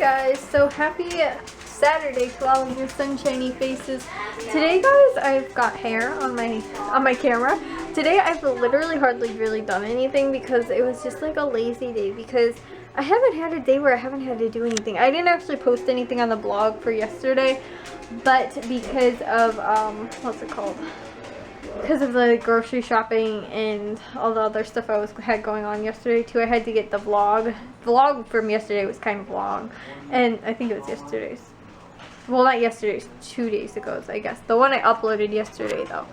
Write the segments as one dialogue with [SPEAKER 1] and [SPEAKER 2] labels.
[SPEAKER 1] Guys, so happy Saturday to all of your sunshiny faces. Today guys, I've got hair on my camera. Today I've literally hardly really done anything because it was just like a lazy day, because I haven't had a day where I haven't had to do anything. I didn't actually post anything on the blog for yesterday, but because of what's it called? Because of the grocery shopping and all the other stuff I had going on yesterday too, I had to get the vlog. Vlog from yesterday was kind of long, and I think it was yesterday's. Well, not yesterday's, 2 days ago, I guess. The one I uploaded yesterday though.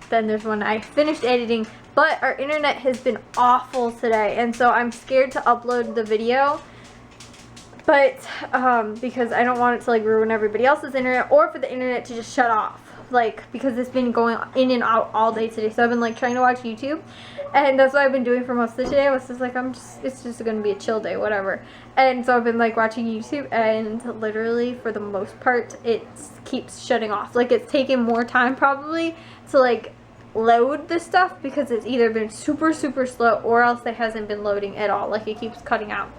[SPEAKER 1] Then there's one I finished editing, but our internet has been awful today, and so I'm scared to upload the video. But because I don't want it to like ruin everybody else's internet, or for the internet to just shut off. Like, because it's been going in and out all day today, so I've been like trying to watch YouTube, and that's what I've been doing for most of the day. I was just like, it's just gonna be a chill day, whatever. And so I've been like watching YouTube, and literally for the most part it keeps shutting off. Like, it's taken more time probably to like load the stuff, because it's either been super slow, or else it hasn't been loading at all. Like, it keeps cutting out.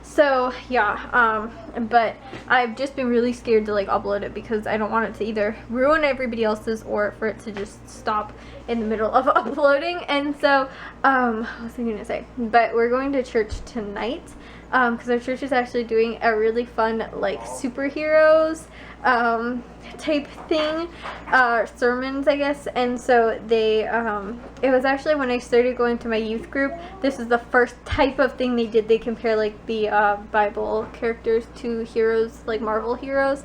[SPEAKER 1] So yeah, but I've just been really scared to like upload it, because I don't want it to either ruin everybody else's or for it to just stop in the middle of uploading. And so what was I gonna say? But we're going to church tonight, because our church is actually doing a really fun like superheroes type thing, sermons I guess. And so they it was actually when I started going to my youth group, this is the first type of thing they did. They compare like the Bible characters to heroes, like Marvel heroes,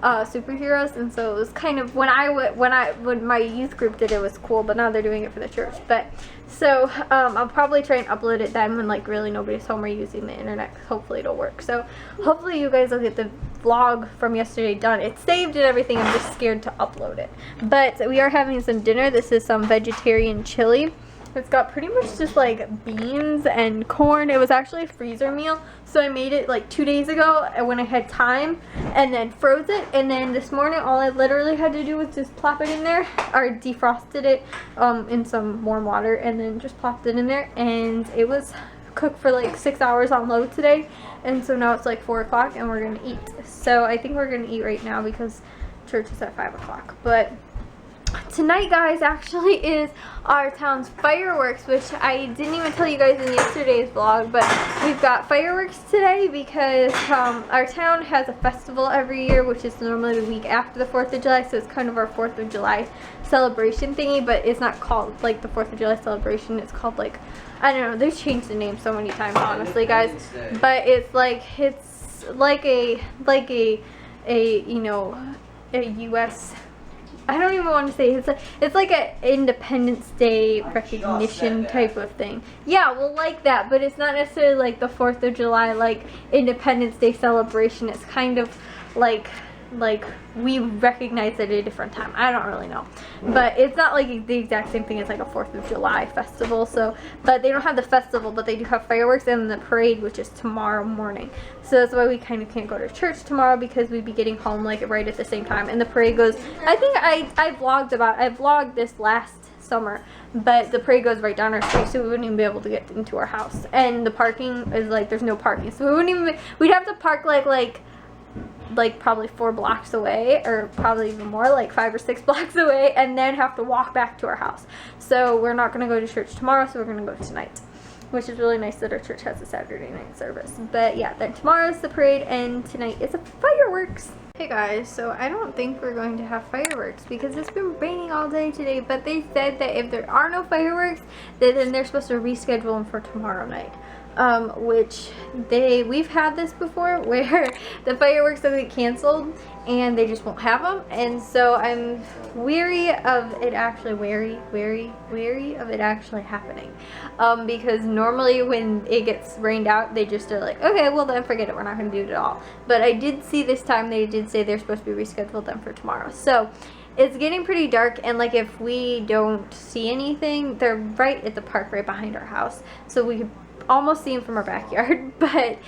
[SPEAKER 1] superheroes. And so it was kind of, when my youth group did it, was cool, but now they're doing it for the church. But so I'll probably try and upload it then when like really nobody's home or using the internet. Hopefully it'll work. So hopefully you guys will get the vlog from yesterday done. It's saved and everything. I'm just scared to upload it. But we are having some dinner. This is some vegetarian chili. It's got pretty much just like beans and corn. It was actually a freezer meal, so I made it like 2 days ago when I had time, and then froze it. And then this morning all I literally had to do was just plop it in there, or defrosted it in some warm water, and then just plopped it in there, and it was cooked for like 6 hours on low today. And so now it's like 4 o'clock and we're gonna eat. So I think we're gonna eat right now because church is at 5 o'clock. But tonight guys actually is our town's fireworks, which I didn't even tell you guys in yesterday's vlog, but we've got fireworks today because our town has a festival every year, which is normally the week after the 4th of July, so it's kind of our 4th of July celebration thingy. But it's not called like the 4th of July celebration, it's called like, I don't know, they've changed the name so many times honestly guys, but it's like a you know, a US, I don't even want to say, it's like an Independence Day recognition type of thing. Yeah, well, like that, but it's not necessarily like the 4th of July, like Independence Day celebration. It's kind of like we recognize it at a different time. I don't really know, but it's not like the exact same thing as like a 4th of July festival. So, but they don't have the festival, but they do have fireworks and the parade, which is tomorrow morning. So that's why we kind of can't go to church tomorrow, because we'd be getting home like right at the same time. And the parade goes, I think I vlogged this last summer, but the parade goes right down our street, so we wouldn't even be able to get into our house. And the parking is like, there's no parking, so we wouldn't even, we'd have to park like probably 4 blocks away, or probably even more, like 5 or 6 blocks away, and then have to walk back to our house. So we're not going to go to church tomorrow, so we're going to go tonight, which is really nice that our church has a Saturday night service. But yeah, then tomorrow's the parade, and tonight is a fireworks. Hey guys, so I don't think we're going to have fireworks because it's been raining all day today, but they said that if there are no fireworks, then they're supposed to reschedule them for tomorrow night. Which we've had this before where the fireworks will get canceled and they just won't have them, and so I'm wary of it actually wary of it actually happening, because normally when it gets rained out, they just are like, okay, well then forget it, we're not going to do it at all. But I did see this time they did say they're supposed to be rescheduled then for tomorrow. So it's getting pretty dark, and like if we don't see anything, they're right at the park right behind our house, so we could almost see them from our backyard. But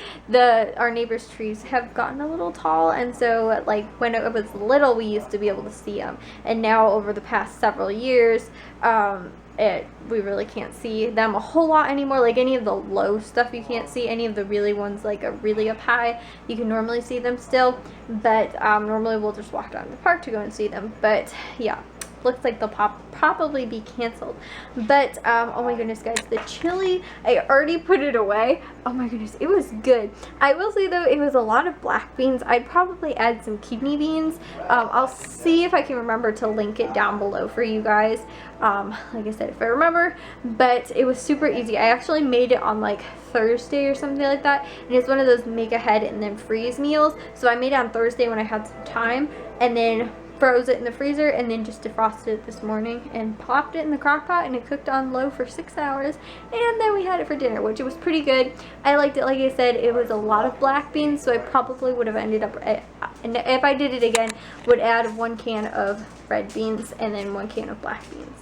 [SPEAKER 1] our neighbors' trees have gotten a little tall, and so like when it was little we used to be able to see them, and now over the past several years we really can't see them a whole lot anymore. Like any of the low stuff you can't see. Any of the really ones like are really up high, you can normally see them still. But normally we'll just walk down to the park to go and see them. But yeah, looks like they'll probably be canceled. But oh my goodness guys, the chili, I already put it away. Oh my goodness, it was good. I will say though, it was a lot of black beans. I'd probably add some kidney beans. I'll see if I can remember to link it down below for you guys, like I said, if I remember. But it was super easy. I actually made it on like Thursday or something like that, and it's one of those make ahead and then freeze meals. So I made it on Thursday when I had some time, and then froze it in the freezer, and then just defrosted it this morning and popped it in the crock pot, and it cooked on low for 6 hours, and then we had it for dinner, which it was pretty good. I liked it. Like I said, it was a lot of black beans, so I probably would have ended up, and if I did it again, would add 1 can of red beans and then 1 can of black beans,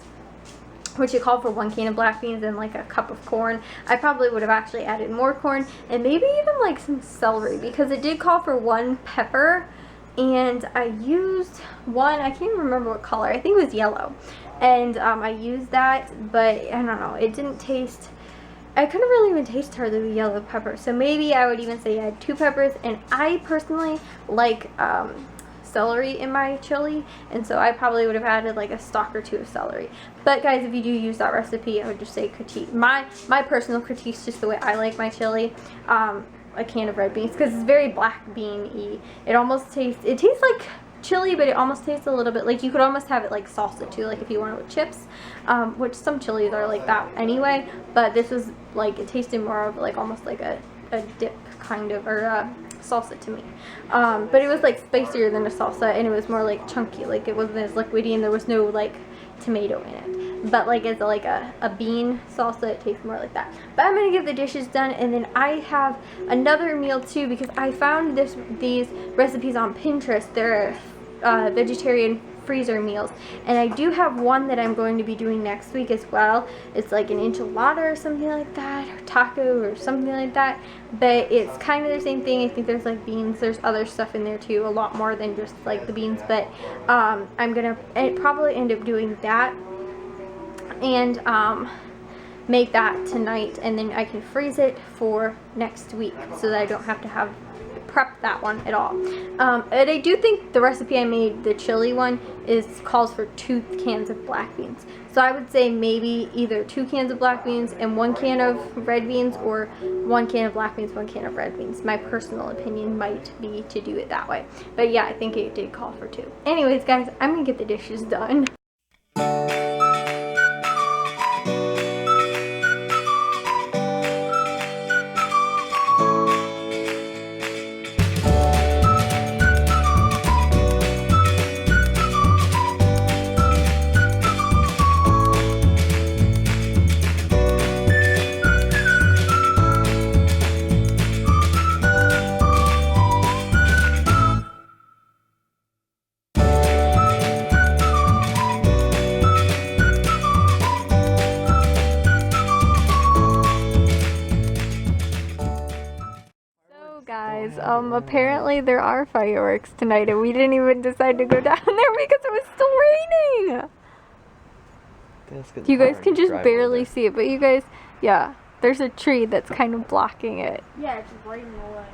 [SPEAKER 1] which it called for 1 can of black beans and like a cup of corn. I probably would have actually added more corn and maybe even like some celery, because it did call for 1 pepper. And I used one, I can't even remember what color, I think it was yellow. And I used that, but I don't know, it didn't taste, I couldn't really even taste hardly the yellow pepper. So maybe I would even say add 2 peppers. And I personally like celery in my chili, and so I probably would have added like a stalk or 2 of celery. But guys, if you do use that recipe, I would just say critique. My personal critique is just the way I like my chili. A can of red beans, because it's very black bean-y. It almost tastes, it tastes like chili, but it almost tastes a little bit like, you could almost have it like salsa too, like if you want it with chips, which some chilies are like that anyway, but this was like, it tasted more of like almost like a dip kind of, or salsa to me. But it was like spicier than a salsa, and it was more like chunky, like it wasn't as liquidy, and there was no like tomato in it. But like as like a bean salsa, it tastes more like that. But I'm gonna get the dishes done, and then I have another meal too, because I found these recipes on Pinterest. They're vegetarian freezer meals, and I do have one that I'm going to be doing next week as well. It's like an enchilada or something like that, or taco or something like that, but it's kind of the same thing. I think there's like beans, there's other stuff in there too, a lot more than just like the beans. But I'm gonna probably end up doing that and make that tonight, and then I can freeze it for next week so that I don't have to prep that one at all. And I do think the recipe I made, the chili one, calls for 2 cans of black beans. So I would say maybe either 2 cans of black beans and 1 can of red beans, or 1 can of black beans, 1 can of red beans. My personal opinion might be to do it that way. But yeah, I think it did call for 2. Anyways guys, I'm gonna get the dishes done. Guys, apparently there are fireworks tonight, and we didn't even decide to go down there because it was still raining. You guys can just barely see it, but you guys, yeah, there's a tree that's kind of blocking it.
[SPEAKER 2] Yeah, it's raining away.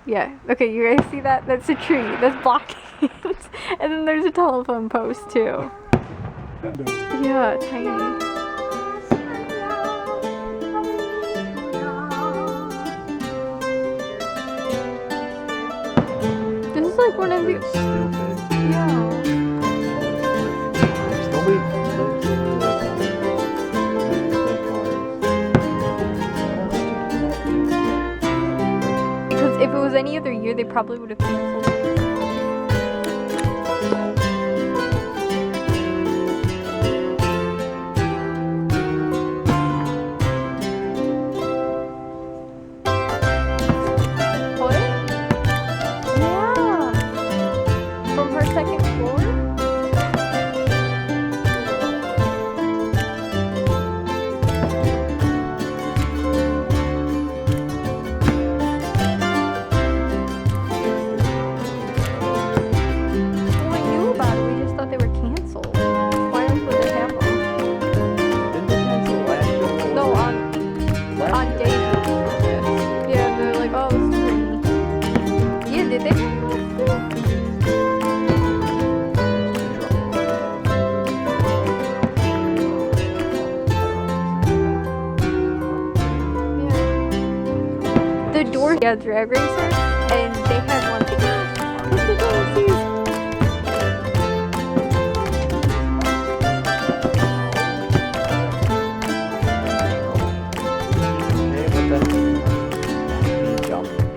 [SPEAKER 1] Yeah, okay, you guys see that? That's a tree that's blocking it. And then there's a telephone post too. Yeah, tiny. Like one of the yeah. Because if it was any other year, they probably would have canceled it. yeah, drag racer, and they had one. Look at those.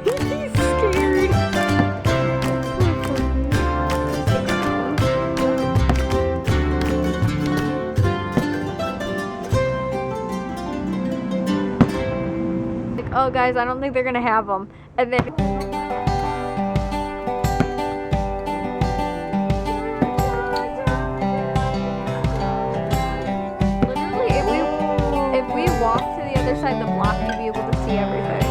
[SPEAKER 1] He's scared. Like, oh guys, I don't think they're gonna have them. And then literally, if we walk to the other side of the block, you'd be able to see everything.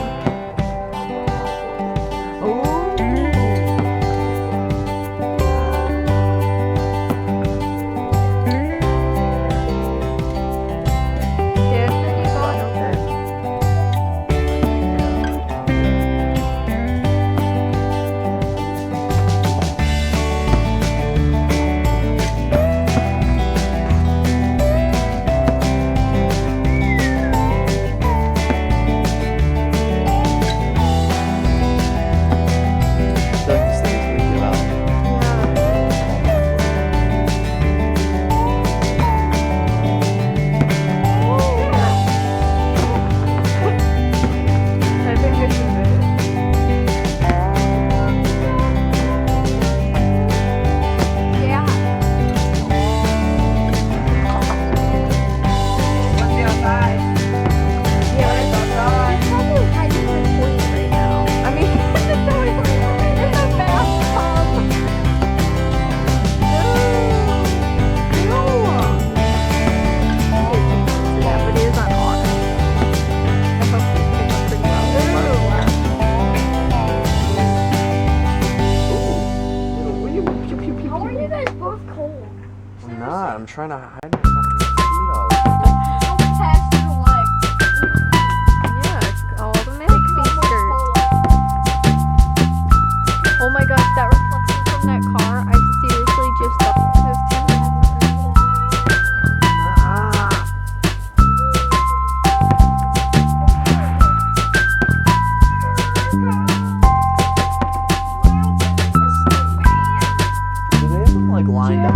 [SPEAKER 2] I'm trying to hide my fucking mosquito.
[SPEAKER 1] Yeah, it's all the feasters. Oh my gosh, that reflection from that car, I seriously just thought it was 10
[SPEAKER 2] Do they have them like lined up?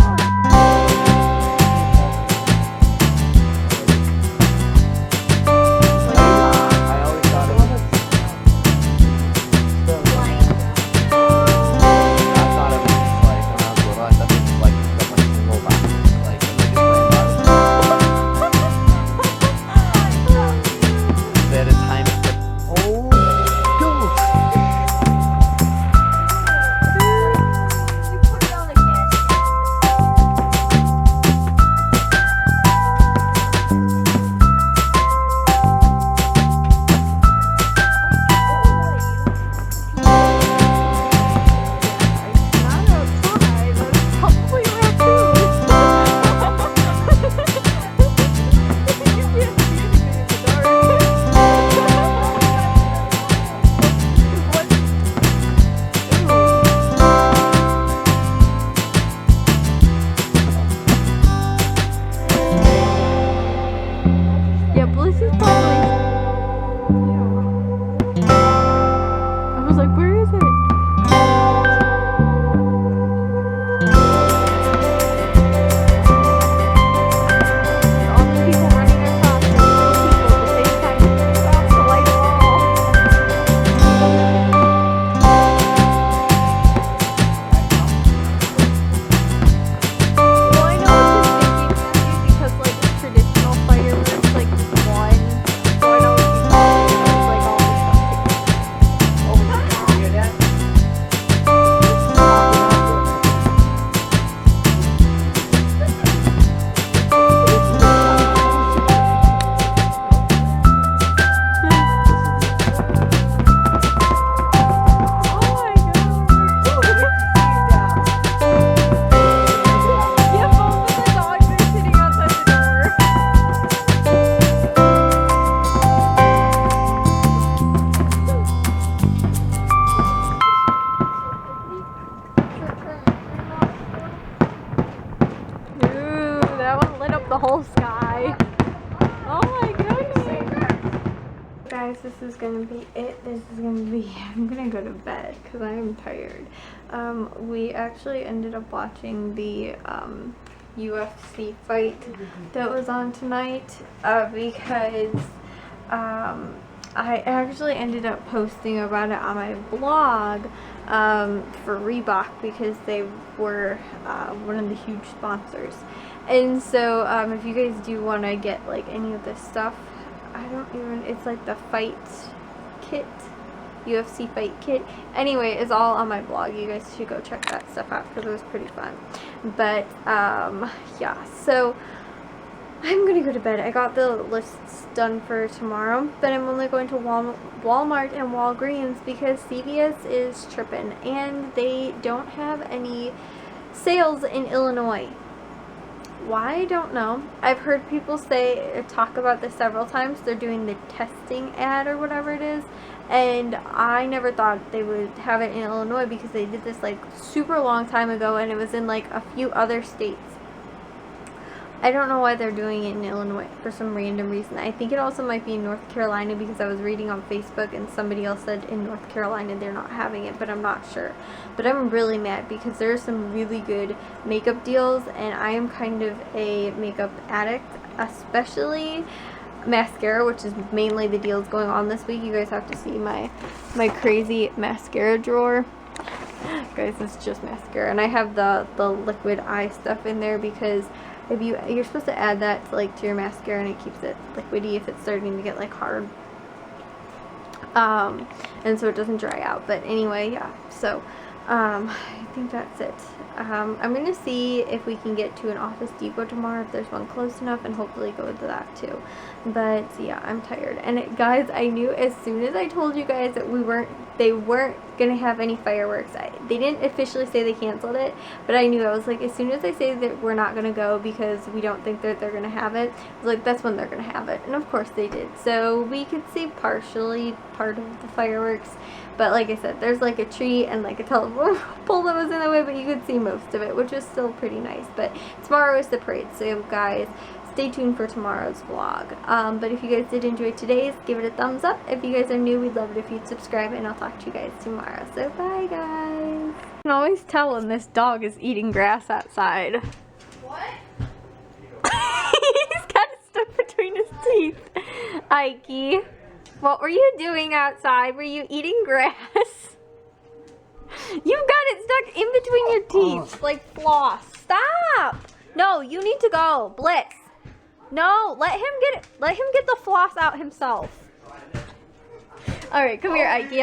[SPEAKER 1] guys, this is gonna be it. This is gonna be, I'm gonna go to bed because I am tired. We actually ended up watching the UFC fight that was on tonight because I actually ended up posting about it on my blog for Reebok because they were one of the huge sponsors. And so if you guys do want to get like any of this stuff, it's like the fight kit, UFC fight kit. Anyway, it's all on my blog. You guys should go check that stuff out because it was pretty fun. But yeah, so I'm gonna go to bed. I got the lists done for tomorrow, but I'm only going to Walmart and Walgreens because CVS is tripping and they don't have any sales in Illinois. Why, I don't know. I've heard people talk about this several times. They're doing the testing ad or whatever it is, and I never thought they would have it in Illinois because they did this like super long time ago and it was in like a few other states. I don't know why they're doing it in Illinois for some random reason. I think it also might be in North Carolina because I was reading on Facebook and somebody else said in North Carolina they're not having it, but I'm not sure. But I'm really mad because there are some really good makeup deals and I am kind of a makeup addict, especially mascara, which is mainly the deals going on this week. You guys have to see my crazy mascara drawer. Guys, it's just mascara, and I have the liquid eye stuff in there because if you're supposed to add that to your mascara and it keeps it liquidy if it's starting to get like hard, and so it doesn't dry out. But anyway, yeah, so I think that's it. I'm gonna see if we can get to an Office Depot tomorrow if there's one close enough, and hopefully go to that too. But yeah, I'm tired. And guys, I knew as soon as I told you guys that they weren't gonna have any fireworks. They didn't officially say they canceled it, but I knew. I was like, as soon as they say that we're not gonna go because we don't think that they're gonna have it, I was like, that's when they're gonna have it. And of course they did. So we could see partially part of the fireworks. But like I said, there's like a tree and like a telephone pole that was in the way, but you could see most of it, which was still pretty nice. But tomorrow is the parade, so guys, stay tuned for tomorrow's vlog. But if you guys did enjoy today's, give it a thumbs up. If you guys are new, we'd love it if you'd subscribe, and I'll talk to you guys tomorrow. So bye, guys. I can always tell when this dog is eating grass outside.
[SPEAKER 3] What?
[SPEAKER 1] He's got it stuck between his teeth. Ikey, what were you doing outside? Were you eating grass? You've got it stuck in between your teeth, like floss. Stop! No, you need to go. Blitz. No, let him get the floss out himself. Alright, come here, Ikey.